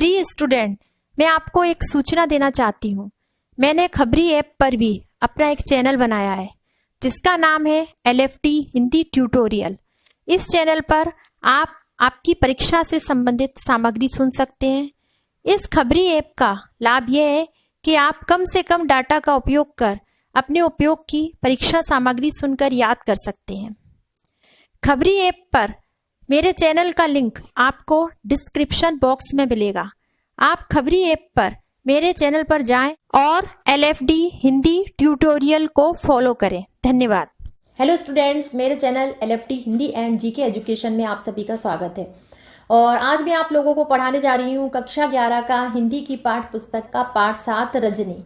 प्रिय स्टूडेंट, मैं आपको एक सूचना देना चाहती हूँ। मैंने खबरी ऐप पर भी अपना एक चैनल बनाया है जिसका नाम है LFT हिंदी ट्यूटोरियल। इस चैनल पर आप आपकी परीक्षा से संबंधित सामग्री सुन सकते हैं। इस खबरी ऐप का लाभ यह है कि आप कम से कम डाटा का उपयोग कर अपने उपयोग की परीक्षा सामग्री सुनकर याद कर सकते हैं। खबरी ऐप पर मेरे चैनल का लिंक आपको डिस्क्रिप्शन बॉक्स में मिलेगा। आप खबरी ऐप पर मेरे चैनल पर जाएं और LFD हिंदी ट्यूटोरियल को फॉलो करें। धन्यवाद। हेलो स्टूडेंट्स, मेरे channel LFD Hindi and GK education में आप सभी का स्वागत है। और आज मैं आप लोगों को पढ़ाने जा रही हूँ कक्षा 11 का हिंदी की पाठ पुस्तक का पाठ 7 रजनी।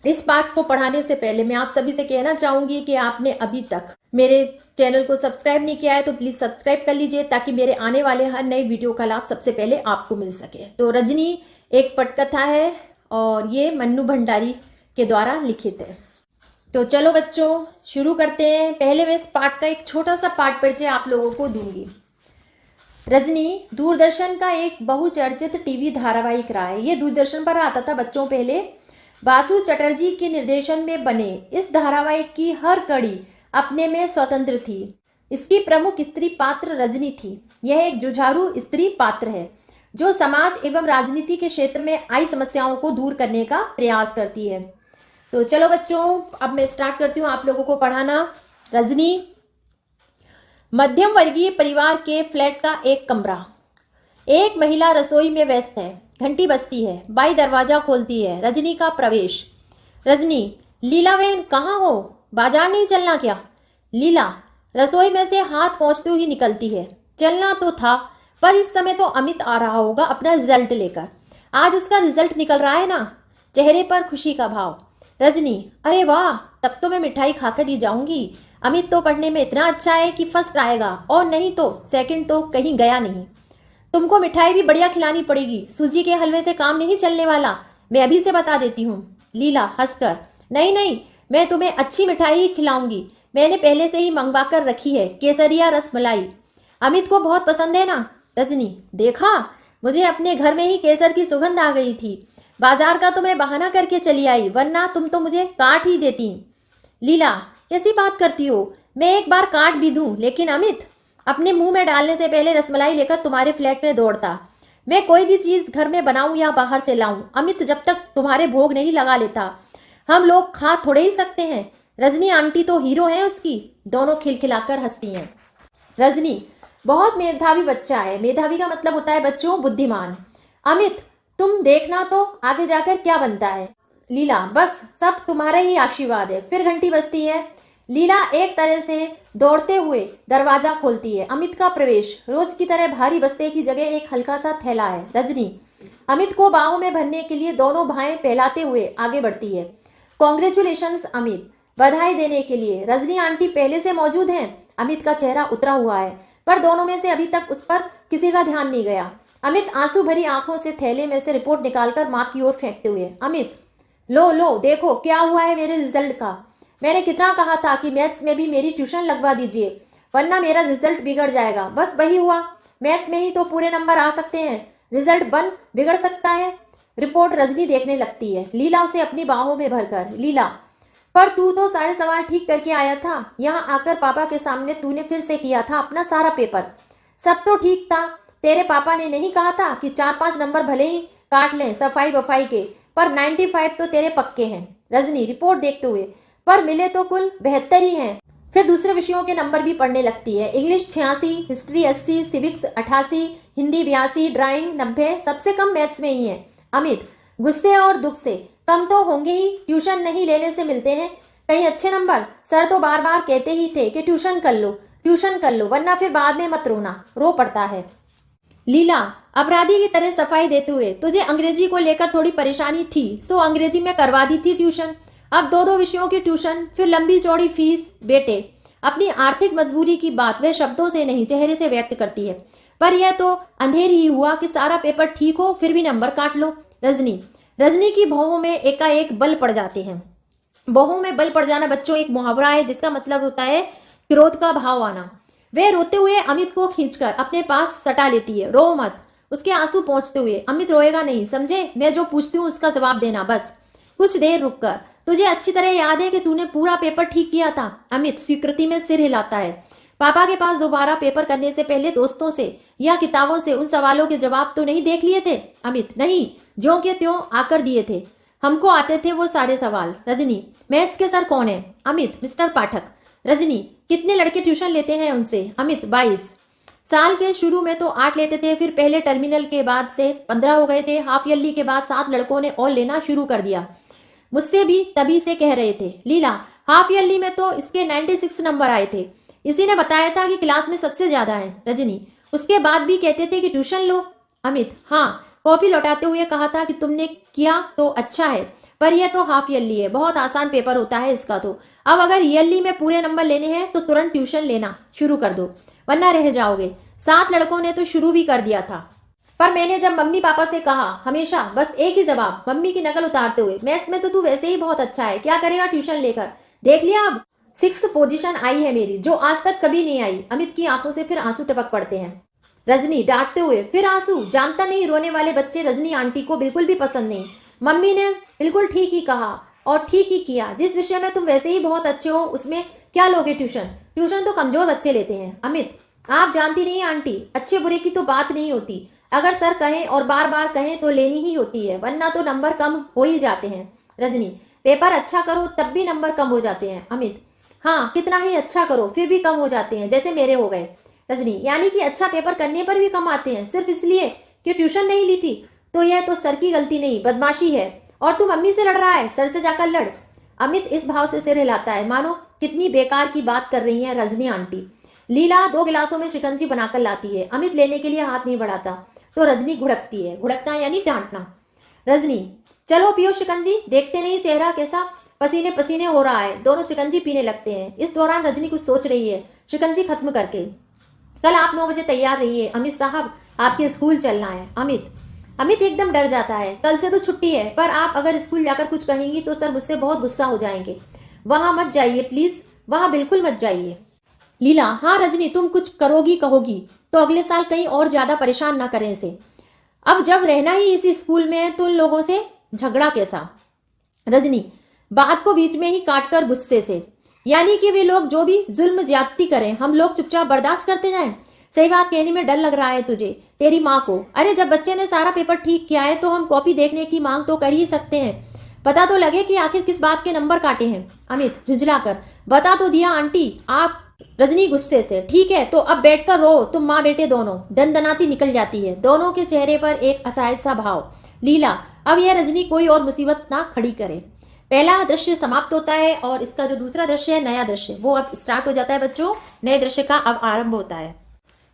इस पाठ को पढ़ाने से पहले मैं आप सभी से कहना चाहूंगी कि आपने अभी तक मेरे चैनल को सब्सक्राइब नहीं किया है तो प्लीज सब्सक्राइब कर लीजिए ताकि मेरे आने वाले हर नए वीडियो का लाभ सबसे पहले आपको मिल सके। तो रजनी एक पटकथा है और ये मन्नू भंडारी के द्वारा लिखित है। तो चलो बच्चों शुरू करते हैं। पहले मैं इस पाठ का एक छोटा सा पाठ परिचय आप लोगों को दूंगी। रजनी दूरदर्शन का एक बहुचर्चित टीवी धारावाहिक रहा है। ये दूरदर्शन पर आता था बच्चों पहले। बासु चटर्जी के निर्देशन में बने इस धारावाहिक की हर कड़ी अपने में स्वतंत्र थी। इसकी प्रमुख स्त्री पात्र रजनी थी। यह एक जुझारू स्त्री पात्र है जो समाज एवं राजनीति के क्षेत्र में आई समस्याओं को दूर करने का प्रयास करती है। तो चलो बच्चों अब मैं स्टार्ट करती हूँ आप लोगों को पढ़ाना। रजनी मध्यम वर्गीय परिवार के फ्लैट का एक कमरा। एक महिला रसोई में व्यस्त है। घंटी बजती है। बाई दरवाजा खोलती है। रजनी का प्रवेश। रजनी, लीला बहन कहाँ हो? बाजार नहीं चलना क्या? लीला रसोई में से हाथ पहुंचते ही निकलती है। चलना तो था पर इस समय तो अमित आ रहा होगा अपना रिजल्ट लेकर। आज उसका रिजल्ट निकल रहा है ना। चेहरे पर खुशी का भाव। रजनी, अरे वाह, तब तो मैं मिठाई खाकर ही जाऊंगी। अमित तो पढ़ने में इतना अच्छा है कि फर्स्ट आएगा और नहीं तो सेकंड तो कहीं गया नहीं। तुमको मिठाई भी बढ़िया खिलानी पड़ेगी। सूजी के हलवे से काम नहीं चलने वाला, मैं अभी से बता देती हूँ। लीला हंसकर, नहीं नहीं, मैं तुम्हें अच्छी मिठाई ही खिलाऊंगी। मैंने पहले से ही मंगवा कर रखी है, केसरिया रसमलाई। अमित को बहुत पसंद है ना। रजनी, देखा, मुझे अपने घर में ही केसर की सुगंध आ गई थी। बाजार का तो मैं बहाना करके चली आई, वरना तुम तो मुझे काट ही देती। लीला, कैसी बात करती हो? मैं एक बार काट भी दूं, लेकिन अमित अपने मुंह में डालने से पहले रसमलाई लेकर तुम्हारे फ्लैट में दौड़ता। मैं कोई भी चीज घर में बनाऊं या बाहर से लाऊं, अमित जब तक तुम्हारे भोग नहीं लगा लेता हम लोग खा थोड़े ही सकते हैं। रजनी आंटी तो हीरो है उसकी। दोनों खिलखिलाकर हंसती हैं। रजनी, बहुत मेधावी बच्चा है। मेधावी का मतलब होता है बच्चों बुद्धिमान। अमित, तुम देखना तो आगे जाकर क्या बनता है। लीला, बस सब तुम्हारा ही आशीर्वाद है। फिर घंटी बजती है। लीला एक तरह से दौड़ते हुए दरवाजा खोलती है। अमित का प्रवेश। रोज की तरह भारी बस्ते की जगह एक हल्का सा थैला है। रजनी अमित को बाहों में भरने के लिए दोनों भाएं फैलाते हुए आगे बढ़ती है। कॉन्ग्रेचुलेशंस अमित, बधाई देने के लिए रजनी आंटी पहले से मौजूद हैं। अमित का चेहरा उतरा हुआ है पर दोनों में से अभी तक उस पर किसी का ध्यान नहीं गया। अमित आंसू भरी आंखों से थैले में से रिपोर्ट निकालकर माँ की ओर फेंकते हुए, अमित लो लो देखो क्या हुआ है मेरे रिजल्ट का। मैंने कितना कहा था कि मैथ्स में भी मेरी ट्यूशन लगवा दीजिए वरना मेरा रिजल्ट बिगड़ जाएगा। बस वही हुआ। मैथ्स में ही तो पूरे नंबर आ सकते हैं, रिजल्ट बिगड़ सकता है। रिपोर्ट रजनी देखने लगती है, लीला उसे अपनी बाहों में भरकर। लीला, पर तू तो सारे सवाल ठीक करके आया था। यहाँ आकर पापा के सामने तूने फिर से किया था अपना सारा पेपर। सब तो ठीक था। तेरे पापा ने नहीं कहा था कि 4-5 नंबर भले ही काट लें सफाई वफाई के, पर 95 तो तेरे पक्के हैं। रजनी रिपोर्ट देखते हुए, पर मिले तो कुल 72 ही हैं। फिर दूसरे विषयों के नंबर भी पढ़ने लगती है। English 86, history 80, civics 88, Hindi 82, drawing 90, सबसे कम मैथ्स में ही है। अमित गुस्से और दुख से, कम तो होंगे ही, ट्यूशन नहीं लेने से मिलते हैं कहीं अच्छे नंबर। सर तो बार बार कहते ही थे कि ट्यूशन कर लो वरना फिर बाद में मत रोना, रो पड़ता है। लीला अपराधी की तरह सफाई देते हुए, तुझे अंग्रेजी को लेकर थोड़ी परेशानी थी सो अंग्रेजी में करवा दी थी ट्यूशन। अब 2-2 विषयों की ट्यूशन, फिर लंबी चौड़ी फीस। बेटे अपनी आर्थिक मजबूरी की बात वह शब्दों से नहीं चेहरे से व्यक्त करती है, पर यह तो अंधेर ही हुआ कि सारा पेपर ठीक हो फिर भी नंबर काट लो। रजनी की भौहों में एकाएक बल पड़ जाते हैं। भौहों में बल पड़ जाना बच्चों एक मुहावरा है जिसका मतलब होता है क्रोध का भाव आना। वह रोते हुए अमित को खींचकर अपने पास सटा लेती है। रो मत, उसके आंसू पोंछते हुए। अमित रोएगा नहीं, समझे? मैं जो पूछती हूँ उसका जवाब देना बस। कुछ देर रुककर, तुझे अच्छी तरह याद है कि तूने पूरा पेपर ठीक किया था? अमित स्वीकृति में सिर हिलाता है। पापा के पास दोबारा पेपर करने से पहले दोस्तों से या किताबों से उन सवालों के जवाब तो नहीं देख लिए थे? अमित नहीं, ज्यों के त्यों आकर दिए थे, हमको आते थे वो सारे सवाल। रजनी, मैथ्स के सर कौन है? अमित मिस्टर पाठक। रजनी, कितने लड़के ट्यूशन लेते हैं उनसे? अमित 22। साल के शुरू में तो 8 लेते थे, फिर पहले टर्मिनल के बाद से 15 हो गए थे, हाफ ईयरली के बाद 7 लड़कों ने और लेना शुरू कर दिया। मुझसे भी तभी से कह रहे थे। लीला, हाफ ईयरली में तो इसके 96 नंबर आए थे, इसी ने बताया था कि क्लास में सबसे ज्यादा है। रजनी, उसके बाद भी कहते थे कि ट्यूशन लो? अमित हाँ, कॉपी लौटाते हुए कहा था कि तुमने किया तो अच्छा है, पर यह तो हाफ ईयरली है, बहुत आसान पेपर होता है इसका तो। अब अगर ईयरली में पूरे नंबर लेने हैं तो तुरंत ट्यूशन लेना शुरू कर दो, वरना रह जाओगे। 7 लड़कों ने तो शुरू भी कर दिया था, पर मैंने जब मम्मी पापा से कहा, हमेशा बस एक ही जवाब, मम्मी की नकल उतारते हुए, मैथ्स में तो तू वैसे ही बहुत अच्छा है, क्या करेगा ट्यूशन लेकर? देख लिया, अब 6th पोजीशन आई है मेरी, जो आज तक कभी नहीं आई। अमित की आंखों से फिर आंसू टपक पड़ते हैं। रजनी डांटते हुए, फिर आंसू? जानता नहीं, रोने वाले बच्चे रजनी आंटी को बिल्कुल भी पसंद नहीं। मम्मी ने बिल्कुल ठीक ही कहा और ठीक ही किया, जिस विषय में तुम वैसे ही बहुत अच्छे हो उसमें क्या लोगे ट्यूशन? ट्यूशन तो कमजोर बच्चे लेते हैं। अमित, आप जानती नहीं आंटी, अच्छे बुरे की तो बात नहीं होती, अगर सर कहें और बार बार कहें तो लेनी ही होती है, वरना तो नंबर कम हो ही जाते हैं। रजनी, पेपर अच्छा करो तब भी नंबर कम हो जाते हैं। अमित, हाँ, कितना ही अच्छा करो फिर भी कम हो जाते हैं, जैसे मेरे हो गए। रजनी, यानी कि अच्छा पेपर करने पर भी कम आते हैं, सिर्फ इसलिए कि ट्यूशन नहीं ली थी? तो यह तो सर की गलती नहीं, बदमाशी है। और तू मम्मी से लड़ रहा है, सर से जाकर लड़। अमित इस भाव से सिर हिलाता है मानो कितनी बेकार की बात कर रही है रजनी आंटी। लीला 2 गिलासों में शिकंजी बनाकर लाती है। अमित लेने के लिए हाथ नहीं बढ़ाता तो रजनी घुड़कती है। घुड़कना यानी डांटना। रजनी, चलो पियो शिकंजी, देखते नहीं चेहरा कैसा पसीने पसीने हो रहा है। दोनों शिकंजी पीने लगते हैं। इस दौरान रजनी कुछ सोच रही है शिकंजी खत्म करके। कल आप 9 बजे तैयार रहिए, अमित साहब आपके स्कूल चलना है। अमित एकदम डर जाता है। कल से तो छुट्टी है, पर आप अगर स्कूल जाकर कुछ कहेंगी तो सर मुझसे बहुत गुस्सा हो जाएंगे। वहां मत जाइए प्लीज, वहां बिल्कुल मत जाइए। लीला, हाँ रजनी, तुम कुछ करोगी कहोगी तो अगले साल कहीं और ज्यादा परेशान ना करें इसे। अब जब रहना ही इसी स्कूल में है तो उन लोगों से झगड़ा कैसा? रजनी बात को बीच में ही काटकर गुस्से से, यानी कि वे लोग जो भी जुल्म ज्यादती करें हम लोग चुपचाप बर्दाश्त करते जाएं? सही बात कहने में डर लग रहा है तुझे, तेरी माँ को। अरे जब बच्चे ने सारा पेपर ठीक किया है तो हम कॉपी देखने की मांग तो कर ही सकते हैं, पता तो लगे कि आखिर किस बात के नंबर काटे हैं। अमित झुंझलाकर, बता तो दिया आंटी आप। रजनी गुस्से से, ठीक है तो अब बैठकर रो, तुम माँ बेटे दोनों। दनदनाती निकल जाती है। दोनों के चेहरे पर एक असहाय सा भाव। लीला, अब यह रजनी कोई और मुसीबत ना खड़ी करे। पहला दृश्य समाप्त होता है और इसका जो दूसरा दृश्य है, नया दृश्य, वो अब स्टार्ट हो जाता है बच्चों। नए दृश्य का अब आरंभ होता है।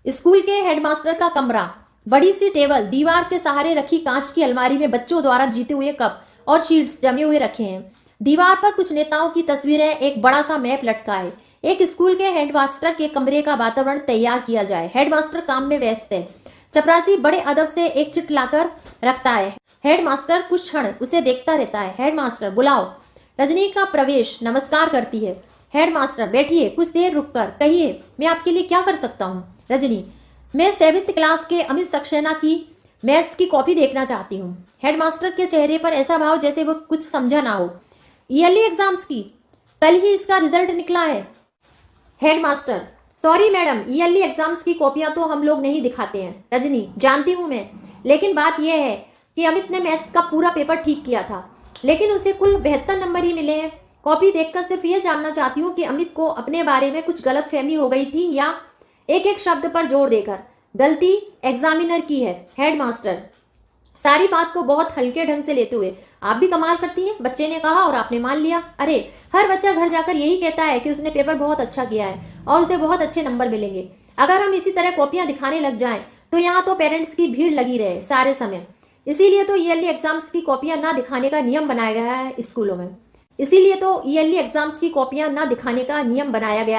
स्कूल के हेडमास्टर का कमरा, बड़ी सी टेबल, दीवार के सहारे रखी कांच की अलमारी में बच्चों द्वारा जीते हुए कप और शीट्स जमे हुए रखे हैं। दीवार पर कुछ नेताओं की तस्वीरें, एक बड़ा सा मैप लटका है। एक स्कूल के हेडमास्टर के कमरे का वातावरण तैयार किया जाए। हेडमास्टर काम में व्यस्त है। चपरासी बड़े अदब से एक चिट लाकर रखता है। हेडमास्टर कुछ क्षण उसे देखता रहता है। हेडमास्टर, बुलाओ। रजनी का प्रवेश, नमस्कार करती है। हेडमास्टर, बैठिए, कुछ देर रुककर कहिए मैं आपके लिए क्या कर सकता हूँ। रजनी, मैं 7th क्लास के अमित सक्सेना की मैथ्स की कॉपी देखना चाहती हूँ। हेडमास्टर के चेहरे पर ऐसा भाव जैसे वो कुछ समझा ना हो। ईयरली एग्जाम्स की, कल ही इसका रिजल्ट निकला है। Headmaster, sorry madam, yearly exams की कॉपियां तो हम लोग नहीं दिखाते हैं। रजनी, जानती हूँ मैं, लेकिन बात यह है कि अमित ने मैथ्स का पूरा पेपर ठीक किया था, लेकिन उसे कुल 72 नंबर ही मिले हैं। कॉपी देखकर सिर्फ ये जानना चाहती हूँ कि अमित को अपने बारे में कुछ गलतफहमी हो गई थी या एक एक शब्द पर जोर देकर। गलती एग्जामिनर की है। हेडमास्टर, सारी बात को बहुत हल्के ढंग से लेते हुए, आप भी कमाल करती हैं, बच्चे ने कहा और आपने मान लिया। अरे हर बच्चा घर जाकर यही कहता है कि उसने पेपर बहुत अच्छा किया है और उसे बहुत अच्छे नंबर मिलेंगे। अगर हम इसी तरह कॉपियां दिखाने लग जाएं तो यहाँ तो पेरेंट्स की भीड़ लगी रहे सारे समय। इसीलिए तो ईयरली एग्जाम्स की कॉपियां ना दिखाने का नियम बनाया गया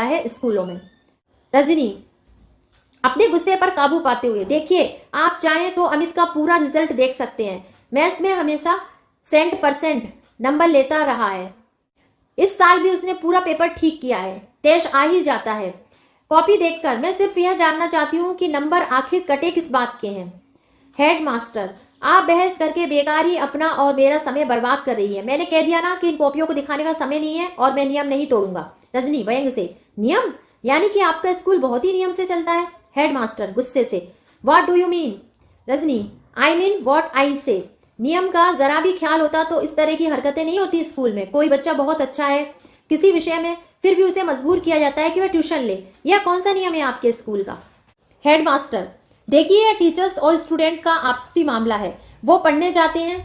है स्कूलों में। रजनी अपने गुस्से पर काबू पाते हुए, देखिए आप चाहें तो अमित का पूरा रिजल्ट देख सकते हैं। मैथ्स में हमेशा 100% नंबर लेता रहा है। इस साल भी उसने पूरा पेपर ठीक किया है। तेज आ ही जाता है कॉपी देखकर। मैं सिर्फ यह जानना चाहती हूँ कि नंबर आखिर कटे किस बात के हैं। हेडमास्टर, आप बहस करके बेकार ही अपना और मेरा समय बर्बाद कर रही है। मैंने कह दिया ना कि इन कॉपियों को दिखाने का समय नहीं है और मैं नियम नहीं तोड़ूंगा। रजनी व्यंग से, नियम? यानी कि आपका स्कूल बहुत ही नियम से चलता है? हेडमास्टर गुस्से से, what do you mean? Rajni, I mean what I से। नियम का जरा भी ख्याल होता तो इस तरह की हरकतें नहीं होती स्कूल में। कोई बच्चा बहुत अच्छा है किसी विषय में, फिर भी उसे मजबूर किया जाता है कि वह ट्यूशन ले। यह कौन सा नियम है आपके स्कूल का? हेडमास्टर, देखिए टीचर्स और स्टूडेंट का आपसी मामला है। वो पढ़ने जाते हैं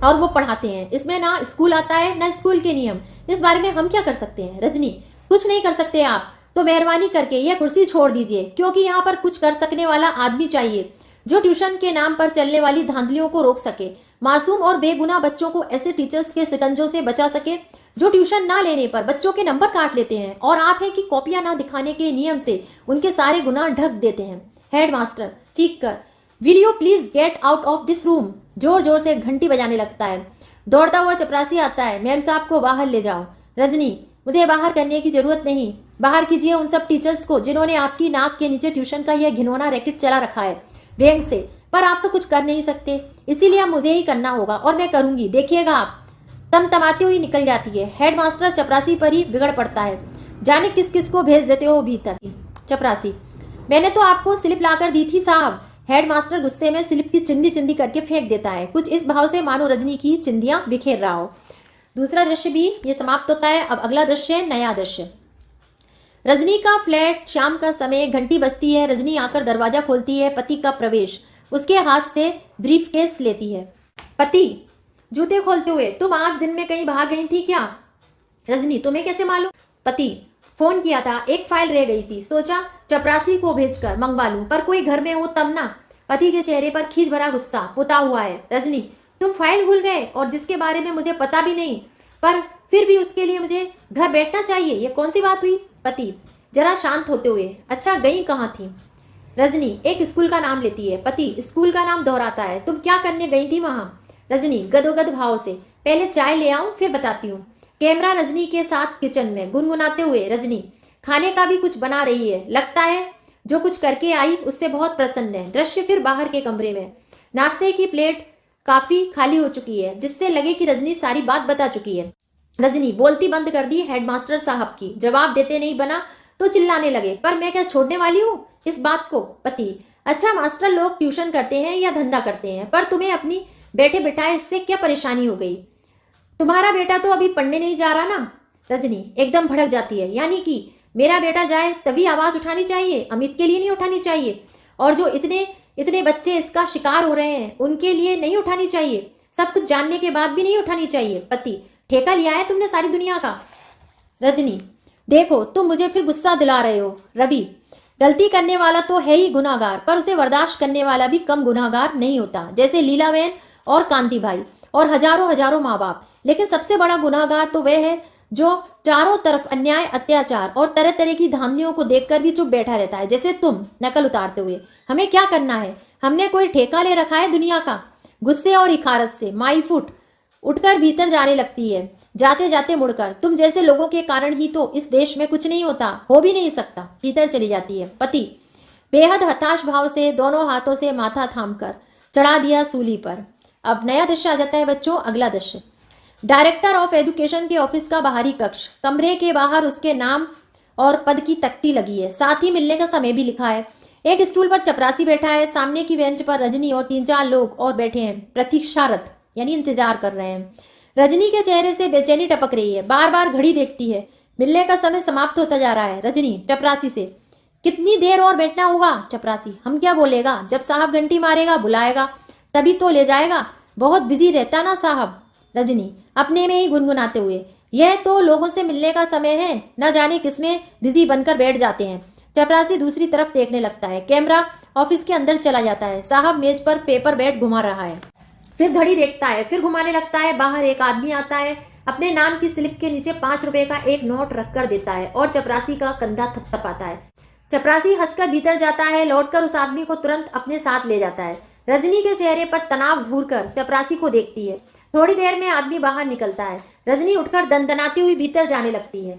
और वो पढ़ाते हैं। इसमें ना स्कूल आता है ना स्कूल के नियम। इस बारे में हम क्या कर सकते हैं? रजनी, कुछ नहीं कर सकते आप तो मेहरबानी करके यह कुर्सी छोड़ दीजिए, क्योंकि यहाँ पर कुछ कर सकने वाला आदमी चाहिए जो ट्यूशन के नाम पर चलने वाली धांधलियों को रोक सके, मासूम और बेगुनाह बच्चों को ऐसे टीचर्स के शिकंजों से बचा सके जो ट्यूशन ना लेने पर बच्चों के नंबर काट लेते हैं, और आप हैं कि कॉपियां ना दिखाने के नियम से उनके सारे गुनाह ढक देते हैं। हेडमास्टर चीख कर, will you please get out of this room? जोर जोर से घंटी बजाने लगता है। दौड़ता हुआ चपरासी आता है, मैम साहब को बाहर ले जाओ। रजनी, मुझे बाहर करने की जरूरत नहीं। बाहर कीजिए उन सब टीचर्स को जिन्होंने आपकी नाक के नीचे ट्यूशन का यह घिनौना रैकेट चला रखा है। व्यंग से, पर आप तो कुछ कर नहीं सकते, इसीलिए अब मुझे ही करना होगा और मैं करूंगी, देखिएगा आप। तमतमाती हुई निकल जाती है। हेडमास्टर चपरासी पर ही बिगड़ पड़ता है। जाने किस किस को भेज देते हो भीतर। चपरासी, मैंने तो आपको स्लिप लाकर दी थी साहब। हेडमास्टर गुस्से में स्लिप की चिंदी चिंदी करके फेंक देता है, कुछ इस भाव से मानो रजनी की चिंदियां बिखेर रहा हो। दूसरा दृश्य भी ये समाप्त होता है। अब अगला दृश्य, नया दृश्य। रजनी का फ्लैट, शाम का समय, घंटी बजती है। रजनी आकर दरवाजा खोलती है। पति का प्रवेश, उसके हाथ से ब्रीफकेस लेती है। पति जूते खोलते हुए, तुम आज दिन में कहीं बाहर गई थी क्या? रजनी, तुम्हें कैसे मालूम? पति, फोन किया था, एक फाइल रह गई थी, सोचा चपरासी को भेजकर मंगवा लूं, पर कोई घर में हो तब ना। पति के चेहरे पर खींच भरा गुस्सा पुता हुआ है। रजनी, तुम फाइल भूल गए और जिसके बारे में मुझे पता भी नहीं, पर फिर भी उसके लिए मुझे घर बैठना चाहिए, ये कौन सी बात हुई? पति जरा शांत होते हुए, अच्छा गई कहाँ थी? रजनी एक स्कूल का नाम लेती है। पति स्कूल का नाम दोहराता है, तुम क्या करने गई थी वहां? रजनी गदोगद भाव से, पहले चाय ले आऊं फिर बताती हूँ। कैमरा रजनी के साथ किचन में, गुनगुनाते हुए रजनी खाने का भी कुछ बना रही है, लगता है जो कुछ करके आई उससे बहुत प्रसन्न है। दृश्य फिर बाहर के कमरे में, नाश्ते की प्लेट काफी खाली हो चुकी है, जिससे लगे कि रजनी सारी बात बता चुकी है। रजनी बोलती बंद कर दी हेडमास्टर साहब की, जवाब देते नहीं बना तो चिल्लाने लगे, पर मैं क्या छोड़ने वाली हूँ इस बात को? पति, अच्छा मास्टर लोग ट्यूशन करते हैं या धंधा करते हैं, पर तुम्हें अपनी बैठे बिठाए इससे क्या परेशानी हो गई? तुम्हारा बेटा तो अभी पढ़ने नहीं जा रहा ना? रजनी एकदम भड़क जाती है, यानी कि मेरा बेटा जाए तभी आवाज उठानी चाहिए, अमित के लिए नहीं उठानी चाहिए, और जो इतने इतने बच्चे इसका शिकार हो रहे हैं उनके लिए नहीं उठानी चाहिए, सब कुछ जानने के बाद भी नहीं उठानी चाहिए। पति, ठेका लिया है तुमने सारी दुनिया का। रजनी, देखो तुम मुझे फिर गुस्सा दिला रहे हो। रवि, गलती करने वाला तो है ही गुनाहगार, पर उसे बर्दाश्त करने वाला भी कम गुनाहगार नहीं होता, जैसे लीलाबेन और कांति भाई और हजारों हजारों माँ बाप। लेकिन सबसे बड़ा गुनाहगार तो वह है जो चारों तरफ अन्याय, अत्याचार और तरह तरह की धांधलियों को देखकर भी चुप बैठा रहता है, जैसे तुम नकल उतारते हुए। हमें क्या करना है? हमने कोई ठेका ले रखा है दुनिया का? गुस्से और इखारत से माई फुट उठकर भीतर जाने लगती है, जाते जाते मुड़कर, तुम जैसे लोगों के कारण ही तो इस देश में कुछ नहीं होता, हो भी नहीं सकता। भीतर चली जाती है। पति बेहद हताश भाव से दोनों हाथों से माथा थामकर चढ़ा दिया सूली पर। अब नया दृश्य आ जाता है बच्चों, अगला दृश्य। डायरेक्टर ऑफ एजुकेशन के ऑफिस का बाहरी कक्ष, कमरे के बाहर उसके नाम और पद की तख्ती लगी है, साथ ही मिलने का समय भी लिखा है। एक स्टूल पर चपरासी बैठा है, सामने की बेंच पर रजनी और 3-4 लोग और बैठे हैं, प्रतीक्षारत यानी इंतजार कर रहे हैं। रजनी के चेहरे से बेचैनी टपक रही है, बार बार घड़ी देखती है, मिलने का समय समाप्त होता जा रहा है। रजनी चपरासी से, कितनी देर और बैठना होगा? चपरासी, हम क्या बोलेगा, जब साहब घंटी मारेगा बुलाएगा तभी तो ले जाएगा, बहुत बिजी रहता ना साहब। रजनी अपने में ही गुनगुनाते हुए, यह तो लोगों से मिलने का समय है, न जाने किसमें बिजी बनकर बैठ जाते हैं। चपरासी दूसरी तरफ देखने लगता है, कैमरा ऑफिस के अंदर चला जाता है, साहब मेज पर पेपर बैट घुमा रहा है, फिर घड़ी देखता है, फिर घुमाने लगता है। बाहर एक आदमी आता है, अपने नाम की स्लिप के नीचे 5 रुपए का एक नोट रखकर देता है और चपरासी का कंधा थपथपाता है। चपरासी हंसकर भीतर जाता है, लौटकर उस आदमी को तुरंत अपने साथ ले जाता है। रजनी के चेहरे पर तनाव घूरकर चपरासी को देखती है। थोड़ी देर में आदमी बाहर निकलता है। रजनी उठकर दनदनाती हुई भीतर जाने लगती है।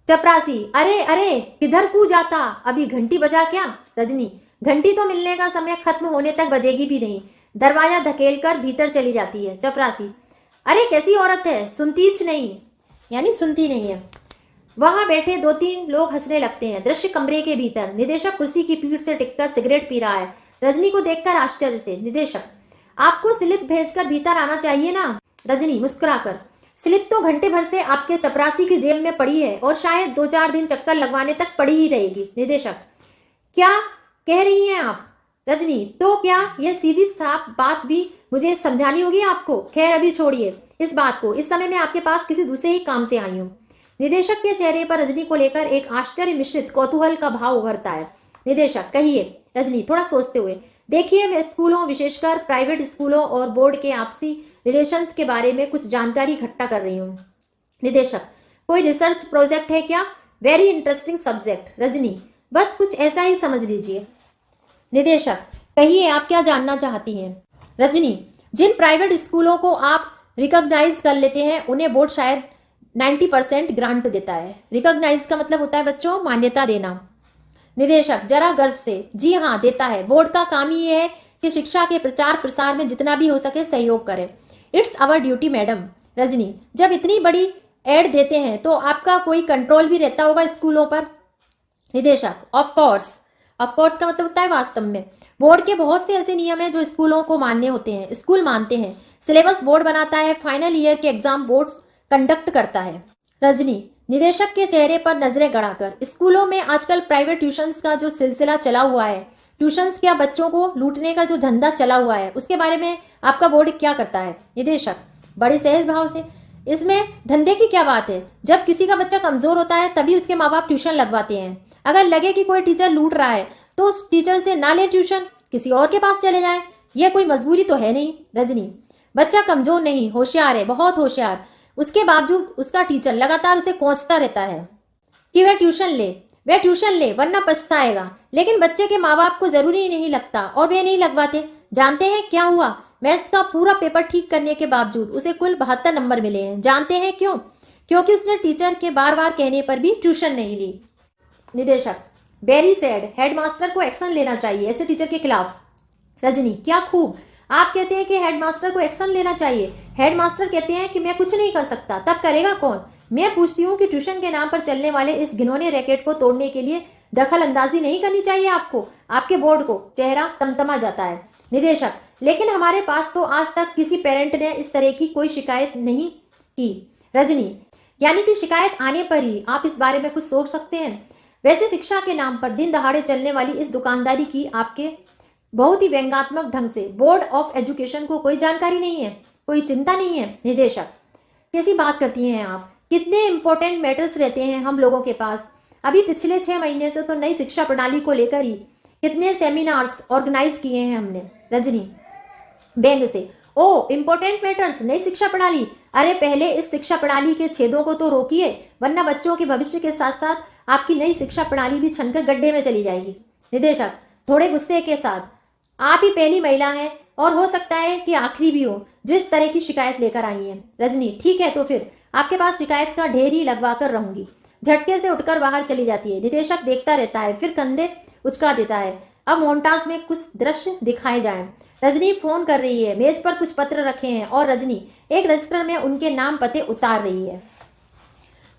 चपरासी, अरे अरे किधर को जाता, अभी घंटी बजा क्या? रजनी, घंटी तो मिलने का समय खत्म होने तक बजेगी भी नहीं। दरवाजा धकेलकर भीतर चली जाती है। चपरासी, अरे कैसी औरत है, सुनतीच नहीं, यानी सुनती नहीं है। वहां बैठे 2-3 लोग हंसने लगते हैं। दृश्य कमरे के भीतर। निदेशक कुर्सी की पीठ से टिककर सिगरेट पी रहा है, रजनी को देखकर आश्चर्य से। निदेशक, आपको स्लिप भेजकर भीतर आना चाहिए ना। रजनी मुस्कुराकर, स्लिप तो घंटे भर से आपके चपरासी की जेब में पड़ी है और शायद 2-4 दिन चक्कर लगवाने तक पड़ी ही रहेगी। निदेशक, क्या कह रही हैं आप? रजनी, तो क्या यह सीधी साफ बात भी मुझे समझानी होगी आपको? खैर अभी छोड़िए इस बात को, इस समय मैं आपके पास किसी दूसरे ही काम से आई हूँ। निदेशक के चेहरे पर रजनी को लेकर एक आश्चर्य मिश्रित कौतूहल का भाव उभरता है। निदेशक, कहिए। रजनी थोड़ा सोचते हुए, देखिए मैं स्कूलों, विशेषकर प्राइवेट स्कूलों और बोर्ड के आपसी रिलेशंस के बारे में कुछ जानकारी इकट्ठा कर रही हूँ। निदेशक, कोई रिसर्च प्रोजेक्ट है क्या? Very interesting subject. रजनी, बस कुछ ऐसा ही समझ लीजिए। निदेशक, कहिए आप क्या जानना चाहती हैं? रजनी, जिन प्राइवेट स्कूलों को आप रिकॉग्नाइज कर लेते हैं उन्हें बोर्ड शायद 90% ग्रांट देता है। रिकॉग्नाइज का मतलब होता है बच्चों मान्यता देना। निदेशक जरा गर्व से, जी हाँ देता है। बोर्ड का काम ही ये है कि शिक्षा के प्रचार प्रसार में जितना भी हो सके सहयोग करे। It's our duty madam. Rajni, जब इतनी बड़ी एड देते हैं तो आपका कोई कंट्रोल भी रहता होगा स्कूलों पर। निदेशक, ऑफ कोर्स। ऑफ कोर्स का मतलब होता है वास्तव में। बोर्ड के बहुत से ऐसे नियम हैं जो स्कूलों को मानने होते हैं, स्कूल मानते हैं। सिलेबस बोर्ड बनाता है, फाइनल ईयर के एग्जाम बोर्ड कंडक्ट करता है। रजनी निदेशक के चेहरे पर नजरें गड़ाकर, स्कूलों में आजकल प्राइवेट ट्यूशंस का जो सिलसिला चला हुआ है, ट्यूशंस क्या बच्चों को लूटने का जो धंधा चला हुआ है, उसके बारे में आपका बोर्ड क्या करता है? निदेशक बड़े सहज भाव से, इसमें धंधे की क्या बात है? जब किसी का बच्चा कमजोर होता है तभी उसके माँ बाप ट्यूशन लगवाते हैं। अगर लगे कि कोई टीचर लूट रहा है तो उस टीचर से ना ले ट्यूशन, किसी और के पास चले जाए। यह कोई मजबूरी तो है नहीं। रजनी बच्चा कमजोर नहीं, होशियार है, बहुत होशियार। उसके बावजूद उसका टीचर लगातार उसे कोंचता रहता है कि वह ट्यूशन ले वरना पछताएगा। लेकिन बच्चे के माँ बाप को जरूरी नहीं लगता और वे नहीं लगवाते। जानते हैं क्या हुआ? मैथ्स का पूरा पेपर ठीक करने के बावजूद उसे कुल 72 नंबर मिले हैं। जानते हैं क्यों? क्योंकि उसने टीचर के बार बार कहने पर भी ट्यूशन नहीं ली। निदेशक वेरी सैड, हेडमास्टर को एक्शन लेना चाहिए ऐसे टीचर के खिलाफ। रजनी क्या खूब, आप कहते हैं कि हेडमास्टर को एक्शन लेना चाहिए। हेडमास्टर कहते हैं कि मैं कुछ नहीं कर सकता, तब करेगा कौन? मैं पूछती हूँ कि ट्यूशन के नाम पर चलने वाले इस घिनौने रैकेट को तोड़ने के लिए दखल अंदाजी नहीं करनी चाहिए आपको, आपके बोर्ड को? चेहरा तमतमा जाता है। निदेशक लेकिन हमारे पास तो आज तक किसी पेरेंट ने इस तरह की कोई शिकायत नहीं की। रजनी यानी कि शिकायत आने पर ही आप इस बारे में कुछ सोच सकते हैं। वैसे शिक्षा के नाम पर दिन दहाड़े चलने वाली इस दुकानदारी की आपके बहुत ही व्यंग्यात्मक ढंग से बोर्ड ऑफ एजुकेशन को कोई जानकारी नहीं है, कोई चिंता नहीं है। निदेशक कैसी बात करती हैं आप? कितने इंपॉर्टेंट मैटर्स रहते हैं हम लोगों के पास। अभी पिछले 6 महीने से तो नई शिक्षा प्रणाली को लेकर ही कितने सेमिनार्स ऑर्गेनाइज किए हैं हमने। रजनी व्यंग से, ओ इंपॉर्टेंट मैटर्स, नई शिक्षा प्रणाली। अरे पहले इस शिक्षा प्रणाली के छेदों को तो रोकिए, वरना बच्चों के भविष्य के साथ साथ आपकी नई शिक्षा प्रणाली भी छनकर गड्ढे में चली जाएगी। निदेशक थोड़े गुस्से के साथ, आप ही पहली महिला हैं और हो सकता है कि आखिरी भी हो जो इस तरह की शिकायत लेकर आई है। रजनी ठीक है, तो फिर आपके पास शिकायत का ढेर ही लगवा कर रहूंगी। झटके से उठकर बाहर चली जाती है। निदेशक देखता रहता है, फिर कंधे उचका देता है। अब मोन्टाज में कुछ दृश्य दिखाए जाएं। रजनी फोन कर रही है, मेज पर कुछ पत्र रखे हैं और रजनी एक रजिस्टर में उनके नाम पते उतार रही है।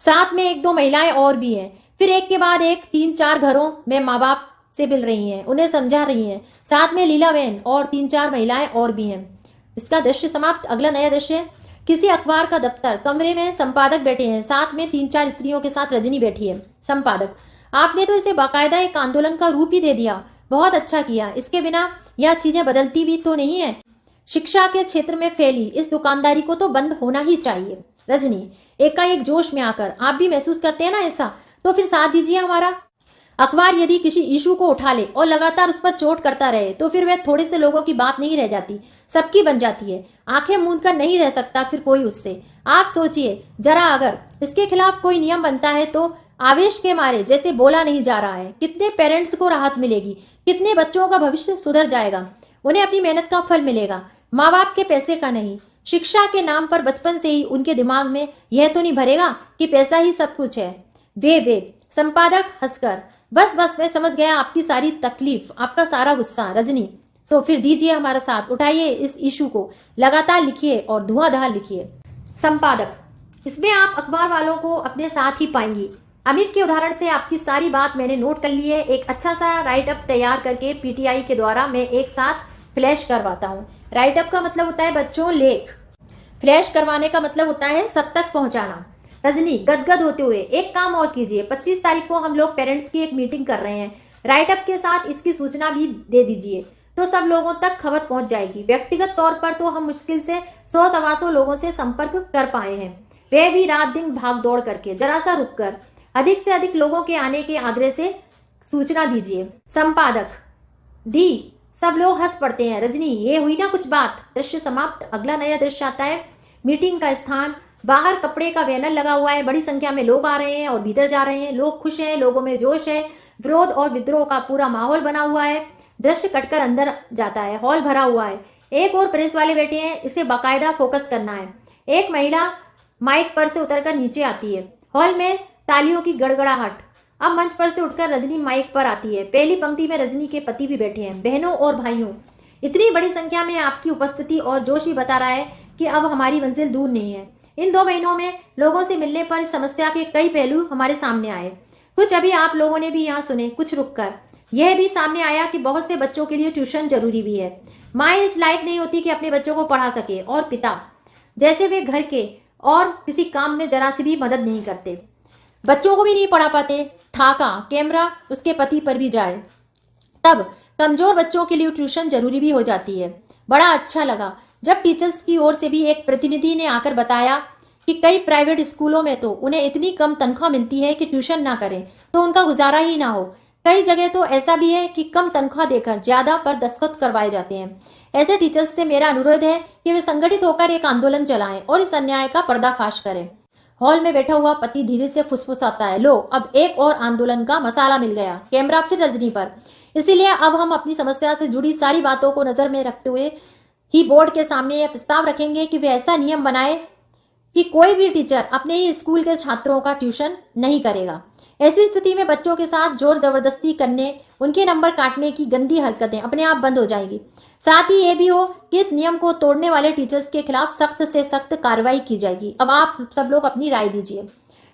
साथ में 1-2 महिलाएं और भी हैं। फिर एक के बाद एक 3-4 घरों में माँ बाप से मिल रही हैं, उन्हें समझा रही हैं। साथ में लीलावेन और 3-4 महिलाएं और भी हैं। इसका दृश्य समाप्त। अगला नया दृश्य, किसी अखबार का दफ्तर, कमरे में संपादक बैठे हैं, साथ में 3-4 स्त्रियों के साथ रजनी बैठी है। संपादक आपने तो इसे बाकायदा एक आंदोलन का रूप ही दे दिया, बहुत अच्छा किया। इसके बिना यह चीजें बदलती भी तो नहीं है। शिक्षा के क्षेत्र में फैली इस दुकानदारी को तो बंद होना ही चाहिए। रजनी एकाएक जोश में आकर, आप भी महसूस करते हैं ना ऐसा? तो फिर साथ दीजिए हमारा। अखबार यदि किसी इशू को उठा ले और लगातार उस पर चोट करता रहे तो फिर वह थोड़े से लोगों की बात नहीं रह जाती, सबकी बन जाती है। आंखें मूंद कर नहीं रह सकता फिर कोई उससे। आप सोचिए जरा, अगर इसके खिलाफ कोई नियम बनता है तो आवेश के मारे जैसे बोला नहीं जा रहा है, कितने पेरेंट्स को राहत मिलेगी, कितने बच्चों का भविष्य सुधर जाएगा, उन्हें अपनी मेहनत का फल मिलेगा, माँ बाप के पैसे का नहीं। शिक्षा के नाम पर बचपन से ही उनके दिमाग में यह तो नहीं भरेगा कि पैसा ही सब कुछ है। वे संपादक हंसकर, बस बस मैं समझ गया आपकी सारी तकलीफ, आपका सारा गुस्सा। रजनी, तो फिर दीजिए हमारा साथ, उठाइए इस इशू को, लगातार लिखिए और धुआंधार लिखिए। संपादक, इसमें आप अखबार वालों को अपने साथ ही पाएंगी। अमित के उदाहरण से आपकी सारी बात मैंने नोट कर ली है। एक अच्छा सा राइट अप तैयार करके पीटीआई के द्वारा मैं एक साथ फ्लैश करवाता हूँ। राइट अप का मतलब होता है बच्चों लेख, फ्लैश करवाने का मतलब होता है सब तक पहुंचाना। रजनी गदगद होते हुए, एक काम और कीजिए, 25 तारीख को हम लोग पेरेंट्स की एक मीटिंग कर रहे हैं, राइट अप के साथ इसकी सूचना भी दे दीजिए तो सब लोगों तक खबर पहुंच जाएगी। व्यक्तिगत तौर पर तो हम मुश्किल से 100-125 लोगों से संपर्क कर पाए हैं, वे भी रात दिन भाग दौड़ करके। जरा सा रुक कर अधिक से अधिक लोगों के आने के आग्रह से सूचना दीजिए। संपादक, दी सब लोग हंस पड़ते हैं। रजनी, ये हुई ना कुछ बात। दृश्य समाप्त। अगला नया दृश्य आता है। मीटिंग का स्थान, बाहर कपड़े का बैनर लगा हुआ है, बड़ी संख्या में लोग आ रहे हैं और भीतर जा रहे हैं। लोग खुश हैं, लोगों में जोश है, विरोध और विद्रोह का पूरा माहौल बना हुआ है। दृश्य कटकर अंदर जाता है, हॉल भरा हुआ है, एक और प्रेस वाले बैठे हैं, इसे बाकायदा फोकस करना है। एक महिला माइक पर से उतरकर नीचे आती है, हॉल में तालियों की गड़गड़ाहट। अब मंच पर से उठकर रजनी माइक पर आती है। पहली पंक्ति में रजनी के पति भी बैठे हैं। बहनों और भाइयों, इतनी बड़ी संख्या में आपकी उपस्थिति और जोश ही बता रहा है कि अब हमारी मंजिल दूर नहीं है। इन 2 महीनों में लोगों से मिलने पर इस समस्या के कई पहलू हमारे सामने आए। कुछ अभी आप लोगों ने भी यहाँ सुने, कुछ रुककर। यह भी सामने आया कि बहुत से बच्चों के लिए ट्यूशन जरूरी भी है। माएँ इस लायक नहीं होती कि अपने बच्चों को पढ़ा सके, और पिता जैसे वे घर के और किसी काम में जरा सी भी मदद नहीं करते, बच्चों को भी नहीं पढ़ा पाते। ठाका कैमरा उसके पति पर भी जाए, तब कमजोर बच्चों के लिए ट्यूशन जरूरी भी हो जाती है। बड़ा अच्छा लगा जब टीचर्स की ओर से भी एक प्रतिनिधि ने आकर बताया कि कई प्राइवेट स्कूलों में तो उन्हें इतनी कम तनख्वाह मिलती है कि ट्यूशन ना करें तो उनका गुजारा ही ना हो। कई जगह तो ऐसा भी है कि कम तनख्वाह देकर ज्यादा पर दस्तखत करवाए जाते हैं। ऐसे टीचर्स से मेरा अनुरोध है कि वे संगठित होकर एक आंदोलन चलाएं और इस अन्याय का पर्दाफाश करें। हॉल में बैठा हुआ पति धीरे से फुसफुसाता है, लो अब एक और आंदोलन का मसाला मिल गया। कैमरा फिर रजनी पर। इसीलिए अब हम अपनी समस्या से जुड़ी सारी बातों को नजर में रखते हुए ही बोर्ड के सामने यह प्रस्ताव रखेंगे कि वे ऐसा नियम बनाए कि कोई भी टीचर अपने ही स्कूल के छात्रों का ट्यूशन नहीं करेगा। ऐसी स्थिति में बच्चों के साथ जोर जबरदस्ती करने, उनके नंबर काटने की गंदी हरकतें अपने आप बंद हो जाएगी। साथ ही ये भी हो कि इस नियम को तोड़ने वाले टीचर्स के खिलाफ सख्त से सख्त कार्रवाई की जाएगी। अब आप सब लोग अपनी राय दीजिए।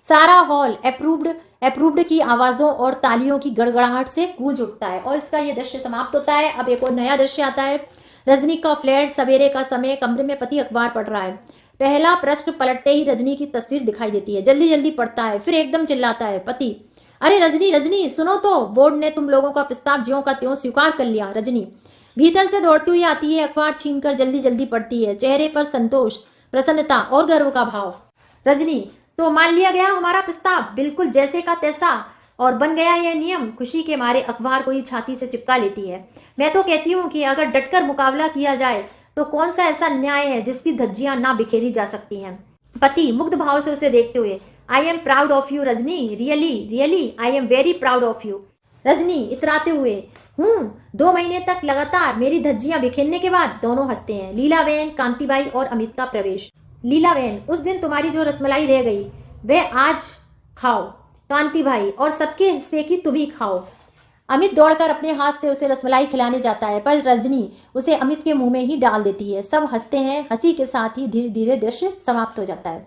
सारा हॉल अप्रूव्ड की आवाजों और तालियों की गड़गड़ाहट से गूंज उठता है और इसका यह दृश्य समाप्त होता है। अब एक और नया दृश्य आता है। रजनी का फ्लैट, सवेरे का समय, कमरे में पति अखबार पढ़ रहा है। पहला पृष्ठ पलटते ही रजनी की तस्वीर दिखाई देती है। जल्दी जल्दी पढ़ता है, फिर एकदम चिल्लाता है, पति, अरे रजनी रजनी सुनो तो, बोर्ड ने तुम लोगों का प्रस्ताव ज्यों का त्यों स्वीकार कर लिया। रजनी भीतर से दौड़ती हुई आती है, अखबार छीनकर जल्दी जल्दी पढ़ती है, चेहरे पर संतोष, प्रसन्नता और गर्व का भाव। रजनी, तो मान लिया गया हमारा प्रस्ताव, बिल्कुल जैसे का तैसा, और बन गया यह नियम। खुशी के मारे अखबार को ही छाती से चिपका लेती है। मैं तो कहती हूँ कि अगर डटकर मुकाबला किया जाए तो कौन सा ऐसा न्याय है जिसकी धज्जियां ना बिखेरी जा सकती हैं। पति मुग्ध भाव से उसे देखते हुए, I am proud of you Rajni, really really I am very proud of you. Rajni इतराते हुए, 2 महीने तक लगातार मेरी धज्जियां बिखेरने के बाद। दोनों हंसते हैं। लीलाबेन, कांतिबाई और अमित का प्रवेश। लीलाबेन, उस दिन तुम्हारी जो रसमलाई रह गई वह आज खाओ। कांतिबाई, और सबके हिस्से की तुम ही खाओ। अमित दौड़कर अपने हाथ से उसे रसमलाई खिलाने जाता है, पर रजनी उसे अमित के मुंह में ही डाल देती है। सब हंसते हैं। हंसी के साथ ही धीरे धीरे दृश्य समाप्त हो जाता है।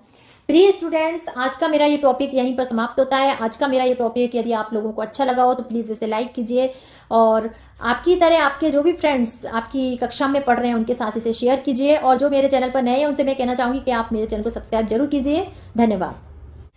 प्रिय स्टूडेंट्स, आज का मेरा ये टॉपिक यहीं पर समाप्त होता है। आज का मेरा ये टॉपिक यदि आप लोगों को अच्छा लगा हो तो प्लीज़ इसे लाइक कीजिए, और आपकी तरह आपके जो भी फ्रेंड्स आपकी कक्षा में पढ़ रहे हैं उनके साथ इसे शेयर कीजिए। और जो मेरे चैनल पर नए हैं उनसे मैं कहना चाहूँगी कि आप मेरे चैनल को सब्सक्राइब जरूर कीजिए। धन्यवाद।